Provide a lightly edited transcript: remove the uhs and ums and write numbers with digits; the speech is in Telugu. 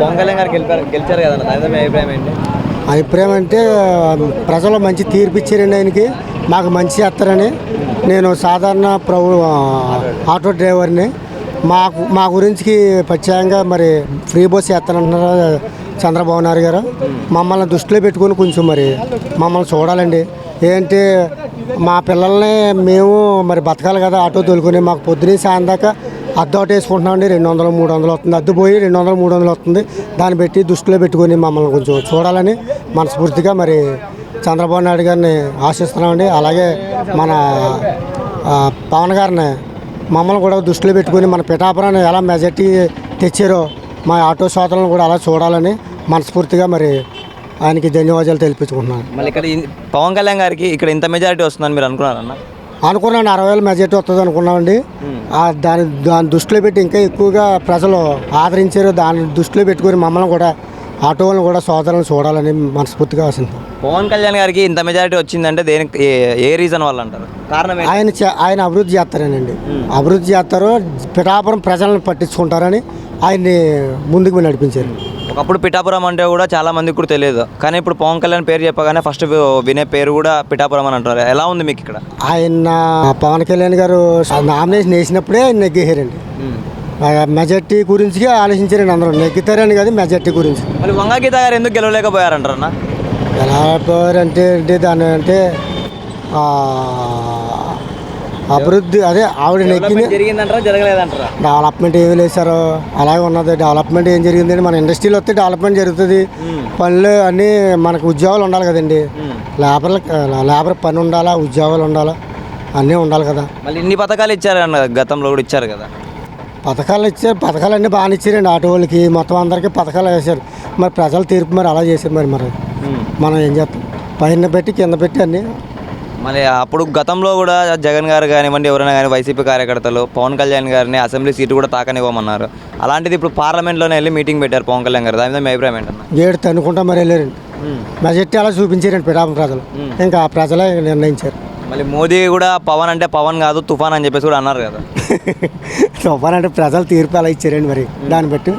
పవన్ కళ్యాణ్ గారు గెలిచారు కదా, దాని మీ అభిప్రాయం ఏంటి? అభిప్రాయం అంటే ప్రజలు మంచి తీర్పు ఇచ్చారండి ఆయనకి, మాకు మంచి చేస్తారని. నేను సాధారణ ఆటో డ్రైవర్ని. మా గురించి ప్రత్యేకంగా మరి ఫ్రీ బస్ చేస్తానంటున్నారు చంద్రబాబు నాయుడు గారు. మమ్మల్ని దృష్టిలో పెట్టుకుని కొంచెం మరి మమ్మల్ని చూడాలండి. ఏంటి మా పిల్లల్ని మేము మరి బతకాలి కదా, ఆటో తోలుకొని. మాకు పొద్దున్న సాయం దాకా అద్దె ఒకటి వేసుకుంటున్నామండి. 200, 300 వస్తుంది, అద్దె పోయి 200, 300 వస్తుంది. దాన్ని పెట్టి దృష్టిలో పెట్టుకొని మమ్మల్ని కొంచెం చూడాలని మనస్ఫూర్తిగా మరి చంద్రబాబు నాయుడు గారిని ఆశిస్తున్నామండి. అలాగే మన పవన్ గారిని మమ్మల్ని కూడా దృష్టిలో పెట్టుకొని మన పిఠాపురాన్ని ఎలా మెజార్టీ తెచ్చారో మా ఆటో సోదరులను కూడా అలా చూడాలని మనస్ఫూర్తిగా మరి ఆయనకి ధన్యవాదాలు తెలిపించుకుంటున్నాను. మళ్ళీ ఇక్కడ పవన్ కళ్యాణ్ గారికి ఇక్కడ ఇంత మెజారిటీ వస్తుందని మీరు అనుకున్నారన్న? అనుకున్నాను, 60,000 మెజార్టీ వస్తుంది అనుకున్నామండి. దాని దృష్టిలో పెట్టి ఇంకా ఎక్కువగా ప్రజలు ఆదరించారు. దాన్ని దృష్టిలో పెట్టుకొని మమ్మల్ని కూడా ఆటో వాళ్ళని కూడా సోదరులను చూడాలని మనస్ఫూర్తిగా ఆశిస్తాం. పవన్ కళ్యాణ్ గారికి ఇంత మెజారిటీ వచ్చిందంటే దేనికి, ఏ రీజన్ వల్ల అంటారు? కారణం ఆయన అభివృద్ధి చేస్తారనండి. అభివృద్ధి చేస్తారు, పిఠాపురం ప్రజలను పట్టించుకుంటారని ఆయన్ని ముందుకు నడిపించారు. ఒకప్పుడు పిఠాపురం అంటే కూడా చాలా మందికి కూడా తెలియదు, కానీ ఇప్పుడు పవన్ కళ్యాణ్ పేరు చెప్పగానే ఫస్ట్ వినే పేరు కూడా పిఠాపురం అని అంటారు. ఎలా ఉంది మీకు ఇక్కడ? ఆయన పవన్ కళ్యాణ్ గారు నామినేషన్ వేసినప్పుడే ఆయన నెగ్గేశారండి. మెజార్టీ గురించి ఆలోచించారండి అందరూ. నెగ్గుతారని కాదు, మెజార్టీ గురించి. మళ్ళీ వంగ గీత గారు ఎందుకు గెలవలేకపోయారంటారన్న? ఎలా పోయారంటే దాని అంటే అభివృద్ధి అదే ఆవిడ నెగ్గింది. జరిగిందంటారా, జరగలేదంటారా? డెవలప్మెంట్ ఏమి లేసారో అలాగే ఉన్నది. డెవలప్మెంట్ ఏం జరిగిందండి? మన ఇండస్ట్రీలో వస్తే డెవలప్మెంట్ జరుగుతుంది. పనులు అన్నీ మనకు ఉద్యోగాలు ఉండాలి కదండి. లేబర్ పని ఉండాలా, ఉద్యోగాలు ఉండాలా, అన్నీ ఉండాలి కదా. మళ్ళీ ఇన్ని పథకాలు ఇచ్చారన్న, గతంలో కూడా ఇచ్చారు కదా పథకాలు ఇచ్చారు. పథకాలన్నీ బాగానే ఇచ్చారండి ఆటో వాళ్ళకి, మొత్తం అందరికీ పథకాలు వేశారు. మరి ప్రజల తీర్పు మరి అలా చేశారు. మరి మనం ఏం చేస్తాం? పైన పెట్టి కింద పెట్టి అన్నీ. మళ్ళీ అప్పుడు గతంలో కూడా జగన్ గారు కానివ్వండి, ఎవరైనా కానీ వైసీపీ కార్యకర్తలు పవన్ కళ్యాణ్ గారిని అసెంబ్లీ సీటు కూడా తాకనివ్వమన్నారు. అలాంటిది ఇప్పుడు పార్లమెంట్లోనే వెళ్ళి మీటింగ్ పెట్టారు పవన్ కళ్యాణ్ గారు. దాని మీద మీ అభిప్రాయం ఏంటన్నా? ఏడు తనుకుంటా మరి వెళ్ళారండి. మెజార్టీ అలా చూపించారండి పిఠాపురం ప్రజలు. ఇంకా ఆ ప్రజలే నిర్ణయించారు. మళ్ళీ మోదీ కూడా పవన్ అంటే పవన్ కాదు తుఫాన్ అని చెప్పేసి కూడా అన్నారు కదా. తుఫాన్ అంటే ప్రజలు తీర్పు అలా ఇచ్చారండి. మరి దాన్ని బట్టి